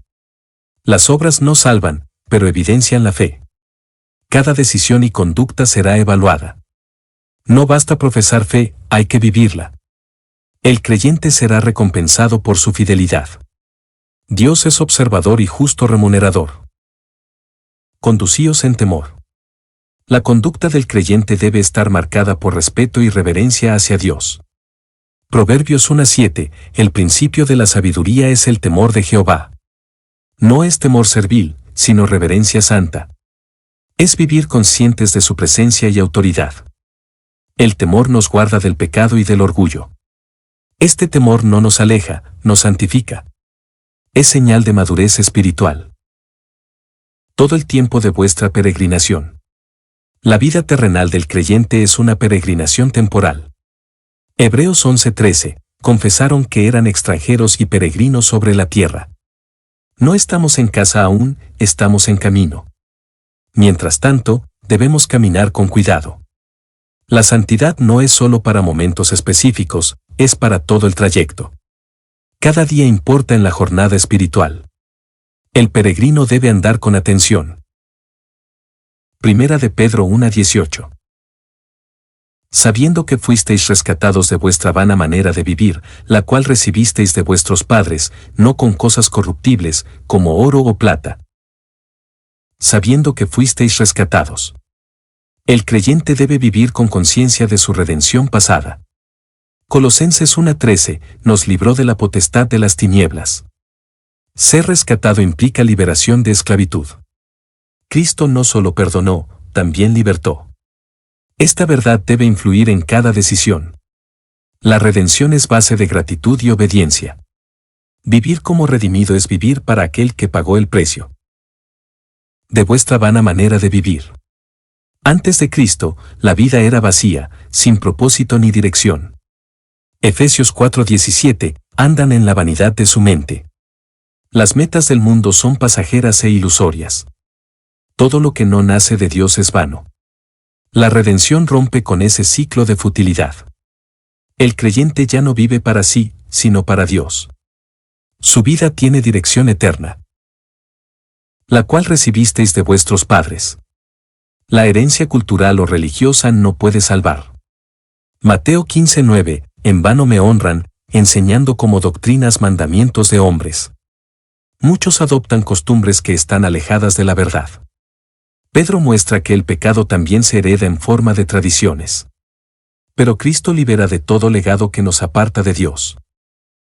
A: Las obras no salvan, pero evidencian la fe. Cada decisión y conducta será evaluada. No basta profesar fe, hay que vivirla. El creyente será recompensado por su fidelidad. Dios es observador y justo remunerador. Conducíos en temor. La conducta del creyente debe estar marcada por respeto y reverencia hacia Dios. Proverbios 1:7, el principio de la sabiduría es el temor de Jehová. No es temor servil, sino reverencia santa. Es vivir conscientes de su presencia y autoridad. El temor nos guarda del pecado y del orgullo. Este temor no nos aleja, nos santifica. Es señal de madurez espiritual. Todo el tiempo de vuestra peregrinación. La vida terrenal del creyente es una peregrinación temporal. Hebreos 11:13, confesaron que eran extranjeros y peregrinos sobre la tierra. No estamos en casa aún, estamos en camino. Mientras tanto, debemos caminar con cuidado. La santidad no es solo para momentos específicos, es para todo el trayecto. Cada día importa en la jornada espiritual. El peregrino debe andar con atención. Primera de Pedro 1:18. Sabiendo que fuisteis rescatados de vuestra vana manera de vivir, la cual recibisteis de vuestros padres, no con cosas corruptibles, como oro o plata. Sabiendo que fuisteis rescatados. El creyente debe vivir con conciencia de su redención pasada. Colosenses 1:13, nos libró de la potestad de las tinieblas. Ser rescatado implica liberación de esclavitud. Cristo no solo perdonó, también libertó. Esta verdad debe influir en cada decisión. La redención es base de gratitud y obediencia. Vivir como redimido es vivir para aquel que pagó el precio. De vuestra vana manera de vivir. Antes de Cristo, la vida era vacía, sin propósito ni dirección. Efesios 4:17, andan en la vanidad de su mente. Las metas del mundo son pasajeras e ilusorias. Todo lo que no nace de Dios es vano. La redención rompe con ese ciclo de futilidad. El creyente ya no vive para sí, sino para Dios. Su vida tiene dirección eterna, la cual recibisteis de vuestros padres. La herencia cultural o religiosa no puede salvar. Mateo 15:9, en vano me honran, enseñando como doctrinas mandamientos de hombres. Muchos adoptan costumbres que están alejadas de la verdad. Pedro muestra que el pecado también se hereda en forma de tradiciones. Pero Cristo libera de todo legado que nos aparta de Dios.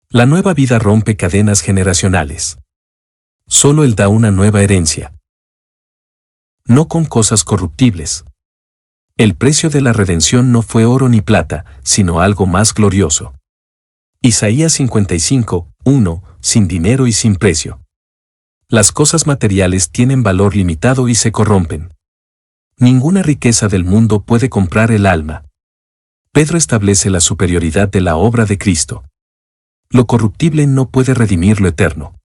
A: La nueva vida rompe cadenas generacionales. Solo Él da una nueva herencia. No con cosas corruptibles. El precio de la redención no fue oro ni plata, sino algo más glorioso. Isaías 55:1, sin dinero y sin precio. Las cosas materiales tienen valor limitado y se corrompen. Ninguna riqueza del mundo puede comprar el alma. Pedro establece la superioridad de la obra de Cristo. Lo corruptible no puede redimir lo eterno.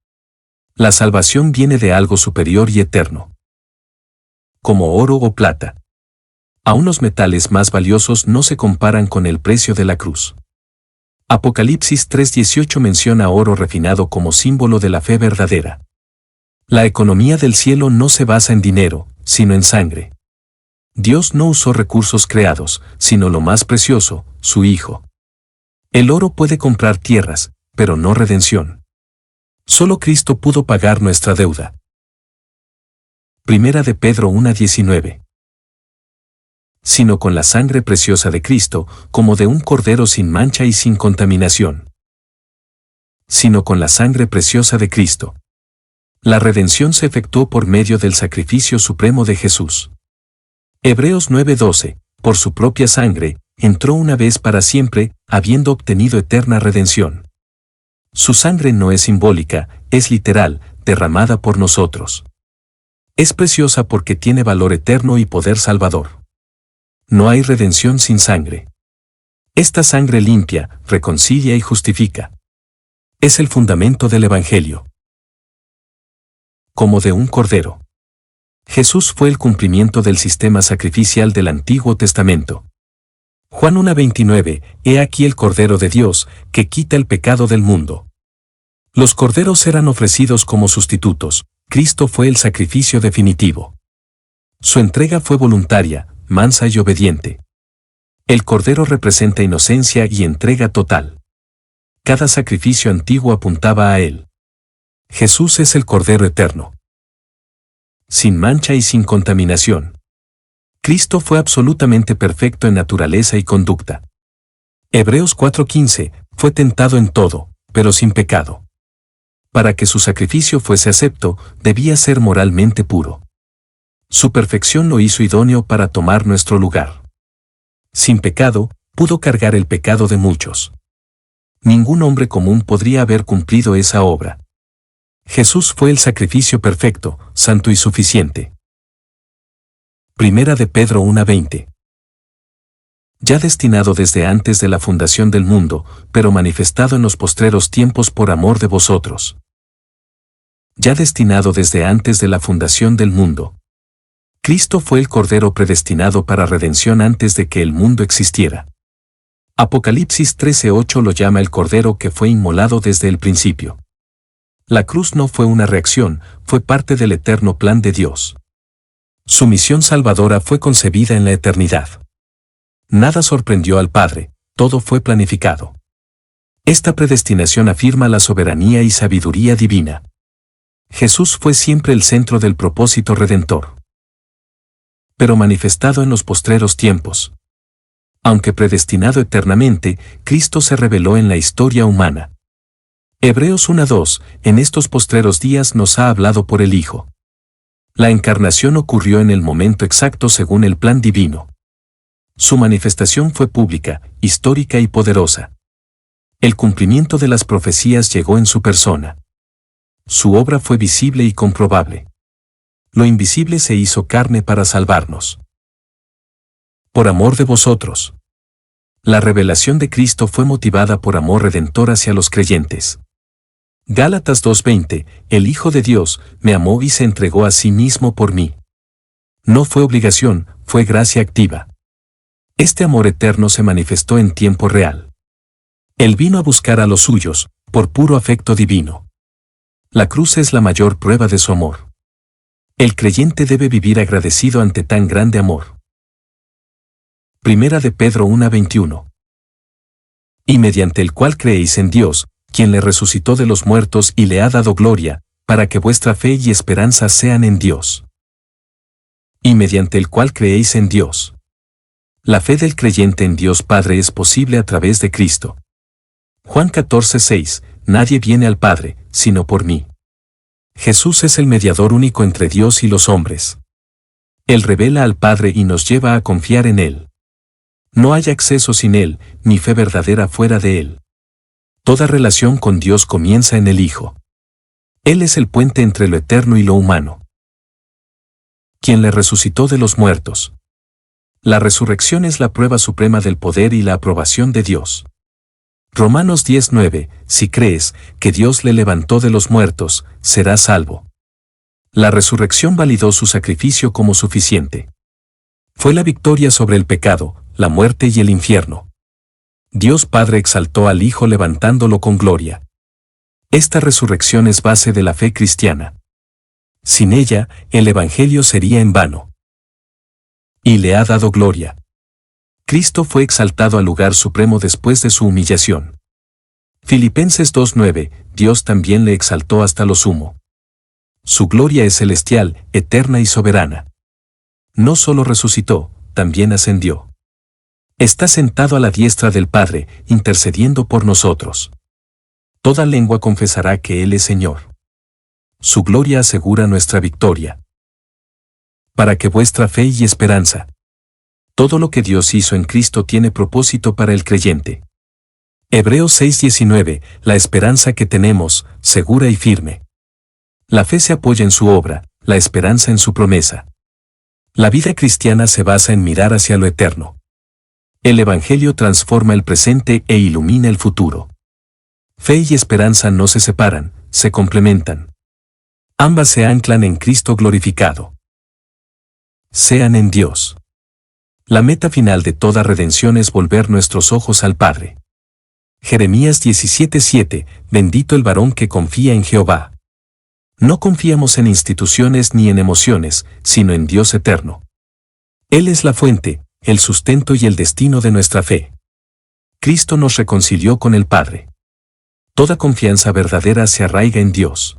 A: La salvación viene de algo superior y eterno. Como oro o plata. Aún los metales más valiosos no se comparan con el precio de la cruz. Apocalipsis 3:18 menciona oro refinado como símbolo de la fe verdadera. La economía del cielo no se basa en dinero, sino en sangre. Dios no usó recursos creados, sino lo más precioso, su Hijo. El oro puede comprar tierras, pero no redención. Solo Cristo pudo pagar nuestra deuda. Primera de Pedro 1:19. sino con la sangre preciosa de Cristo, como de un cordero sin mancha y sin contaminación. Sino con la sangre preciosa de Cristo. La redención se efectuó por medio del sacrificio supremo de Jesús. Hebreos 9:12, por su propia sangre, entró una vez para siempre, habiendo obtenido eterna redención. Su sangre no es simbólica, es literal, derramada por nosotros. Es preciosa porque tiene valor eterno y poder salvador. No hay redención sin sangre. Esta sangre limpia, reconcilia y justifica. Es el fundamento del Evangelio. Como de un cordero. Jesús fue el cumplimiento del sistema sacrificial del Antiguo Testamento. Juan 1:29, He aquí el Cordero de Dios, que quita el pecado del mundo. Los corderos eran ofrecidos como sustitutos, Cristo fue el sacrificio definitivo. Su entrega fue voluntaria, mansa y obediente. El cordero representa inocencia y entrega total. Cada sacrificio antiguo apuntaba a él. Jesús es el Cordero eterno. Sin mancha y sin contaminación. Cristo fue absolutamente perfecto en naturaleza y conducta. Hebreos 4:15, fue tentado en todo, pero sin pecado. Para que su sacrificio fuese acepto, debía ser moralmente puro. Su perfección lo hizo idóneo para tomar nuestro lugar. Sin pecado, pudo cargar el pecado de muchos. Ningún hombre común podría haber cumplido esa obra. Jesús fue el sacrificio perfecto, santo y suficiente. Primera de Pedro 1:20. Ya destinado desde antes de la fundación del mundo, pero manifestado en los postreros tiempos por amor de vosotros. Ya destinado desde antes de la fundación del mundo. Cristo fue el Cordero predestinado para redención antes de que el mundo existiera. Apocalipsis 13:8 lo llama el Cordero que fue inmolado desde el principio. La cruz no fue una reacción, fue parte del eterno plan de Dios. Su misión salvadora fue concebida en la eternidad. Nada sorprendió al Padre, todo fue planificado. Esta predestinación afirma la soberanía y sabiduría divina. Jesús fue siempre el centro del propósito redentor. Pero manifestado en los postreros tiempos. Aunque predestinado eternamente, Cristo se reveló en la historia humana. Hebreos 1:2, en estos postreros días nos ha hablado por el Hijo. La encarnación ocurrió en el momento exacto según el plan divino. Su manifestación fue pública, histórica y poderosa. El cumplimiento de las profecías llegó en su persona. Su obra fue visible y comprobable. Lo invisible se hizo carne para salvarnos. Por amor de vosotros. La revelación de Cristo fue motivada por amor redentor hacia los creyentes. Gálatas 2:20, el Hijo de Dios me amó y se entregó a sí mismo por mí. No fue obligación, fue gracia activa. Este amor eterno se manifestó en tiempo real. Él vino a buscar a los suyos, por puro afecto divino. La cruz es la mayor prueba de su amor. El creyente debe vivir agradecido ante tan grande amor. Primera de Pedro 1:21. Y mediante el cual creéis en Dios, quien le resucitó de los muertos y le ha dado gloria, para que vuestra fe y esperanza sean en Dios. Y mediante el cual creéis en Dios. La fe del creyente en Dios Padre es posible a través de Cristo. Juan 14:6, nadie viene al Padre, sino por mí. Jesús es el mediador único entre Dios y los hombres. Él revela al Padre y nos lleva a confiar en Él. No hay acceso sin Él, ni fe verdadera fuera de Él. Toda relación con Dios comienza en el Hijo. Él es el puente entre lo eterno y lo humano. Quien le resucitó de los muertos. La resurrección es la prueba suprema del poder y la aprobación de Dios. Romanos 10:9, si crees que Dios le levantó de los muertos, serás salvo. La resurrección validó su sacrificio como suficiente. Fue la victoria sobre el pecado, la muerte y el infierno. Dios Padre exaltó al Hijo levantándolo con gloria. Esta resurrección es base de la fe cristiana. Sin ella, el Evangelio sería en vano. Y le ha dado gloria. Cristo fue exaltado al lugar supremo después de su humillación. Filipenses 2:9, Dios también le exaltó hasta lo sumo. Su gloria es celestial, eterna y soberana. No solo resucitó, también ascendió. Está sentado a la diestra del Padre, intercediendo por nosotros. Toda lengua confesará que Él es Señor. Su gloria asegura nuestra victoria. Para que vuestra fe y esperanza. Todo lo que Dios hizo en Cristo tiene propósito para el creyente. Hebreos 6:19, la esperanza que tenemos, segura y firme. La fe se apoya en su obra, la esperanza en su promesa. La vida cristiana se basa en mirar hacia lo eterno. El Evangelio transforma el presente e ilumina el futuro. Fe y esperanza no se separan, se complementan. Ambas se anclan en Cristo glorificado. Sean en Dios. La meta final de toda redención es volver nuestros ojos al Padre. Jeremías 17:7, bendito el varón que confía en Jehová. No confiamos en instituciones ni en emociones, sino en Dios eterno. Él es la fuente, el sustento y el destino de nuestra fe. Cristo nos reconcilió con el Padre. Toda confianza verdadera se arraiga en Dios.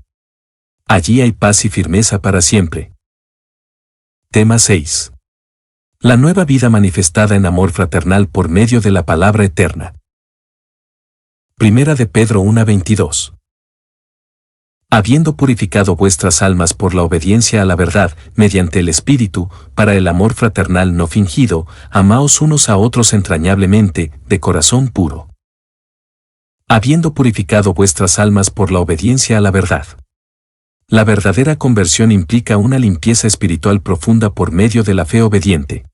A: Allí hay paz y firmeza para siempre. Tema 6. La nueva vida manifestada en amor fraternal por medio de la palabra eterna. Primera de Pedro 1:22. Habiendo purificado vuestras almas por la obediencia a la verdad, mediante el Espíritu, para el amor fraternal no fingido, amaos unos a otros entrañablemente, de corazón puro. Habiendo purificado vuestras almas por la obediencia a la verdad. La verdadera conversión implica una limpieza espiritual profunda por medio de la fe obediente.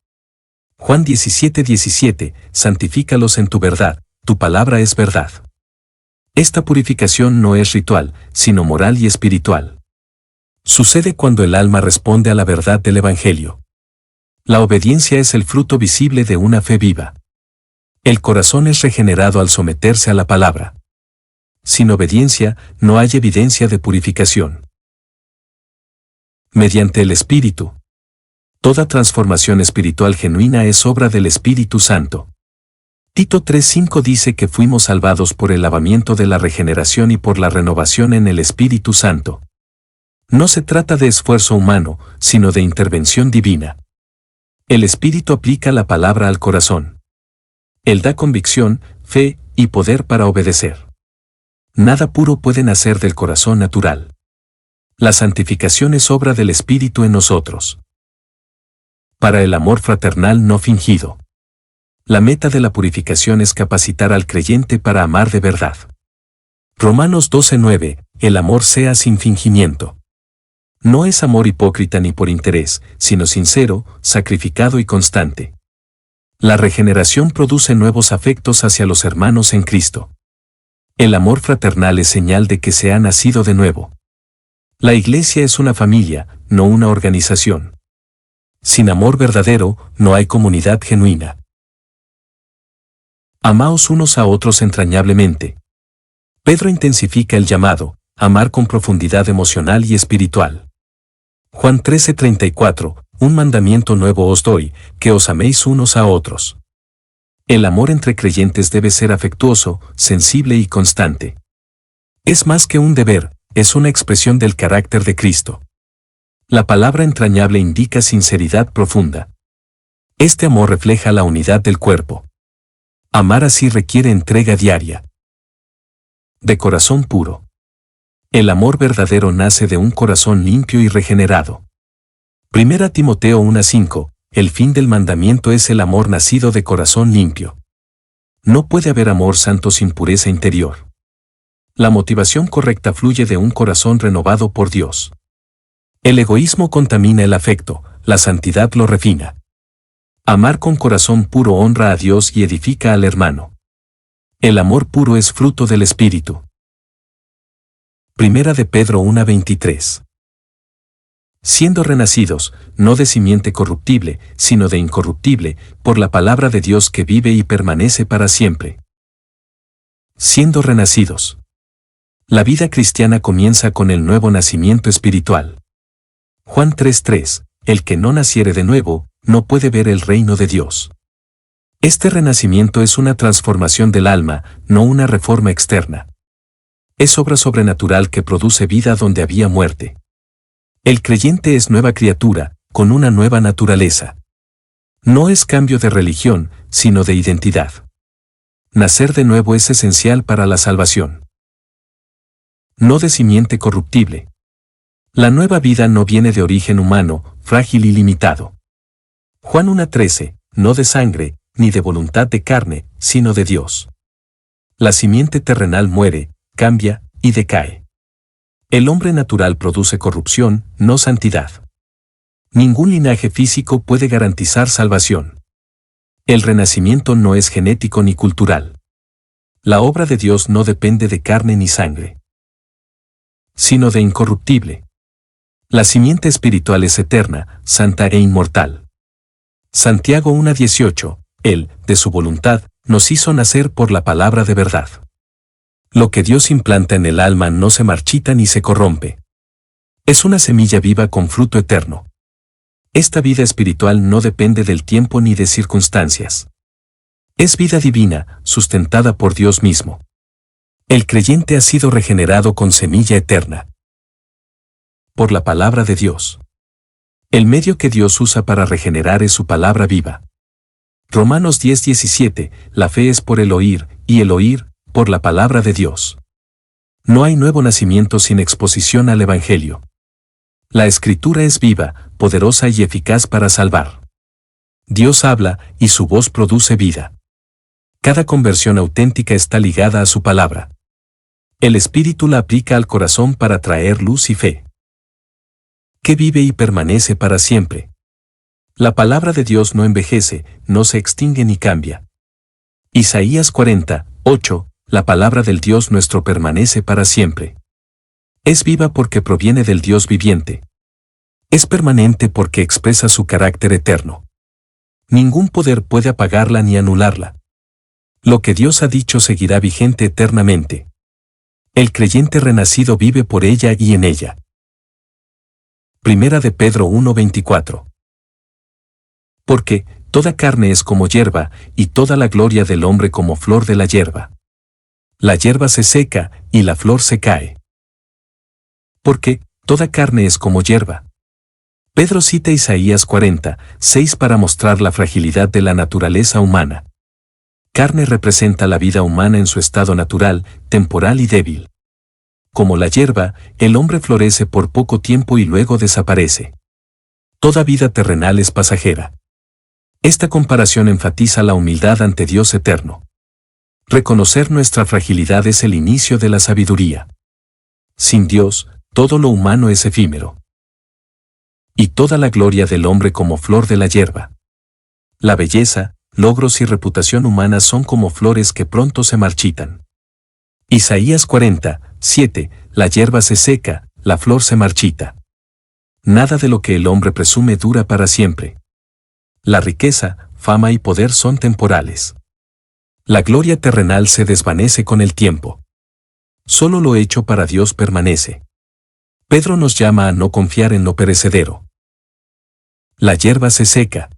A: Juan 17:17, santifícalos en tu verdad, tu palabra es verdad. Esta purificación no es ritual, sino moral y espiritual. Sucede cuando el alma responde a la verdad del Evangelio. La obediencia es el fruto visible de una fe viva. El corazón es regenerado al someterse a la palabra. Sin obediencia, no hay evidencia de purificación. Mediante el Espíritu. Toda transformación espiritual genuina es obra del Espíritu Santo. Tito 3:5 dice que fuimos salvados por el lavamiento de la regeneración y por la renovación en el Espíritu Santo. No se trata de esfuerzo humano, sino de intervención divina. El Espíritu aplica la palabra al corazón. Él da convicción, fe y poder para obedecer. Nada puro puede nacer del corazón natural. La santificación es obra del Espíritu en nosotros. Para el amor fraternal no fingido. La meta de la purificación es capacitar al creyente para amar de verdad. Romanos 12:9, el amor sea sin fingimiento. No es amor hipócrita ni por interés, sino sincero, sacrificado y constante. La regeneración produce nuevos afectos hacia los hermanos en Cristo. El amor fraternal es señal de que se ha nacido de nuevo. La iglesia es una familia, no una organización. Sin amor verdadero, no hay comunidad genuina. Amaos unos a otros entrañablemente. Pedro intensifica el llamado, amar con profundidad emocional y espiritual. Juan 13:34, un mandamiento nuevo os doy, que os améis unos a otros. El amor entre creyentes debe ser afectuoso, sensible y constante. Es más que un deber, es una expresión del carácter de Cristo. La palabra entrañable indica sinceridad profunda. Este amor refleja la unidad del cuerpo. Amar así requiere entrega diaria. De corazón puro. El amor verdadero nace de un corazón limpio y regenerado. 1 Timoteo 1:5, el fin del mandamiento es el amor nacido de corazón limpio. No puede haber amor santo sin pureza interior. La motivación correcta fluye de un corazón renovado por Dios. El egoísmo contamina el afecto, la santidad lo refina. Amar con corazón puro honra a Dios y edifica al hermano. El amor puro es fruto del Espíritu. Primera de Pedro 1:23. Siendo renacidos, no de simiente corruptible, sino de incorruptible, por la palabra de Dios que vive y permanece para siempre. Siendo renacidos. La vida cristiana comienza con el nuevo nacimiento espiritual. Juan 3:3, el que no naciere de nuevo, no puede ver el reino de Dios. Este renacimiento es una transformación del alma, no una reforma externa. Es obra sobrenatural que produce vida donde había muerte. El creyente es nueva criatura, con una nueva naturaleza. No es cambio de religión, sino de identidad. Nacer de nuevo es esencial para la salvación. No de simiente corruptible. La nueva vida no viene de origen humano, frágil y limitado. Juan 1:13, no de sangre, ni de voluntad de carne, sino de Dios. La simiente terrenal muere, cambia y decae. El hombre natural produce corrupción, no santidad. Ningún linaje físico puede garantizar salvación. El renacimiento no es genético ni cultural. La obra de Dios no depende de carne ni sangre, sino de incorruptible. La simiente espiritual es eterna, santa e inmortal. Santiago 1:18, Él, de su voluntad, nos hizo nacer por la palabra de verdad. Lo que Dios implanta en el alma no se marchita ni se corrompe. Es una semilla viva con fruto eterno. Esta vida espiritual no depende del tiempo ni de circunstancias. Es vida divina, sustentada por Dios mismo. El creyente ha sido regenerado con semilla eterna. Por la palabra de Dios. El medio que Dios usa para regenerar es su palabra viva. Romanos 10:17, la fe es por el oír, y el oír, por la palabra de Dios. No hay nuevo nacimiento sin exposición al Evangelio. La Escritura es viva, poderosa y eficaz para salvar. Dios habla, y su voz produce vida. Cada conversión auténtica está ligada a su palabra. El Espíritu la aplica al corazón para traer luz y fe, que vive y permanece para siempre. La palabra de Dios no envejece, no se extingue ni cambia. Isaías 40:8, la palabra del Dios nuestro permanece para siempre. Es viva porque proviene del Dios viviente. Es permanente porque expresa su carácter eterno. Ningún poder puede apagarla ni anularla. Lo que Dios ha dicho seguirá vigente eternamente. El creyente renacido vive por ella y en ella. Primera de Pedro 1:24. Porque toda carne es como hierba, y toda la gloria del hombre como flor de la hierba. La hierba se seca, y la flor se cae. Porque toda carne es como hierba. Pedro cita Isaías 40:6 para mostrar la fragilidad de la naturaleza humana. Carne representa la vida humana en su estado natural, temporal y débil. Como la hierba, el hombre florece por poco tiempo y luego desaparece. Toda vida terrenal es pasajera. Esta comparación enfatiza la humildad ante Dios eterno. Reconocer nuestra fragilidad es el inicio de la sabiduría. Sin Dios, todo lo humano es efímero. Y toda la gloria del hombre como flor de la hierba. La belleza, logros y reputación humanas son como flores que pronto se marchitan. Isaías 40:7, la hierba se seca, la flor se marchita. Nada de lo que el hombre presume dura para siempre. La riqueza, fama y poder son temporales. La gloria terrenal se desvanece con el tiempo. Solo lo hecho para Dios permanece. Pedro nos llama a no confiar en lo perecedero. La hierba se seca.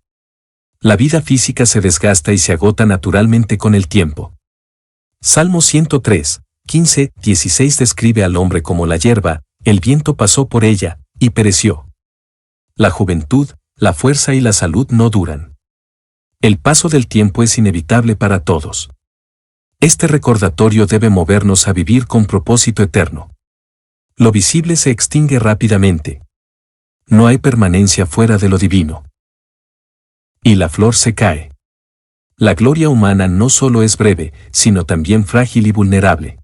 A: La vida física se desgasta y se agota naturalmente con el tiempo. Salmo 103:15-16 describe al hombre como la hierba, el viento pasó por ella, y pereció. La juventud, la fuerza y la salud no duran. El paso del tiempo es inevitable para todos. Este recordatorio debe movernos a vivir con propósito eterno. Lo visible se extingue rápidamente. No hay permanencia fuera de lo divino. Y la flor se cae. La gloria humana no solo es breve, sino también frágil y vulnerable.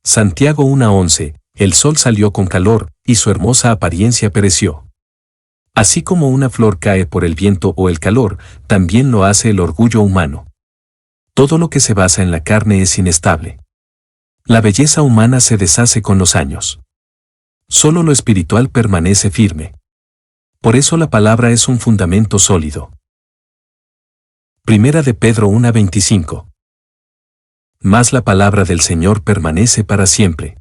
A: Santiago 1:11, el sol salió con calor, y su hermosa apariencia pereció. Así como una flor cae por el viento o el calor, también lo hace el orgullo humano. Todo lo que se basa en la carne es inestable. La belleza humana se deshace con los años. Solo lo espiritual permanece firme. Por eso la palabra es un fundamento sólido. Primera de Pedro 1:25. Mas la palabra del Señor permanece para siempre.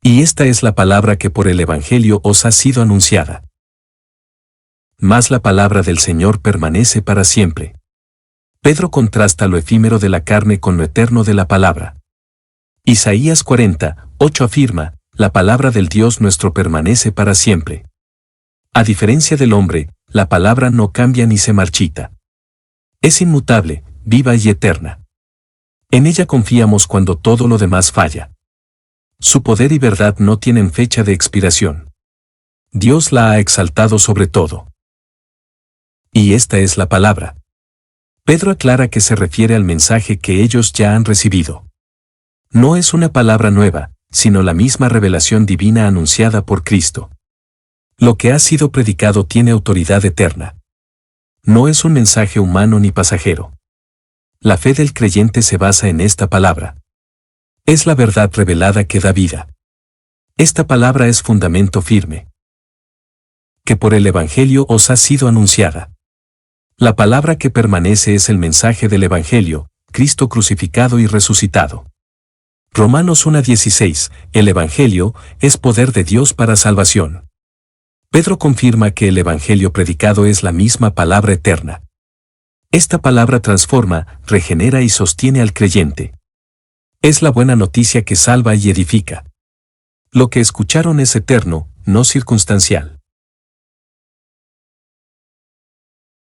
A: Y esta es la palabra que por el Evangelio os ha sido anunciada. Mas la palabra del Señor permanece para siempre. Pedro contrasta lo efímero de la carne con lo eterno de la palabra. Isaías 40:8 afirma, la palabra del Dios nuestro permanece para siempre. A diferencia del hombre, la palabra no cambia ni se marchita. Es inmutable, viva y eterna. En ella confiamos cuando todo lo demás falla. Su poder y verdad no tienen fecha de expiración. Dios la ha exaltado sobre todo. Y esta es la palabra. Pedro aclara que se refiere al mensaje que ellos ya han recibido. No es una palabra nueva, sino la misma revelación divina anunciada por Cristo. Lo que ha sido predicado tiene autoridad eterna. No es un mensaje humano ni pasajero. La fe del creyente se basa en esta palabra. Es la verdad revelada que da vida. Esta palabra es fundamento firme. Que por el Evangelio os ha sido anunciada. La palabra que permanece es el mensaje del Evangelio, Cristo crucificado y resucitado. Romanos 1:16, el Evangelio es poder de Dios para salvación. Pedro confirma que el Evangelio predicado es la misma palabra eterna. Esta palabra transforma, regenera y sostiene al creyente. Es la buena noticia que salva y edifica. Lo que escucharon es eterno, no circunstancial.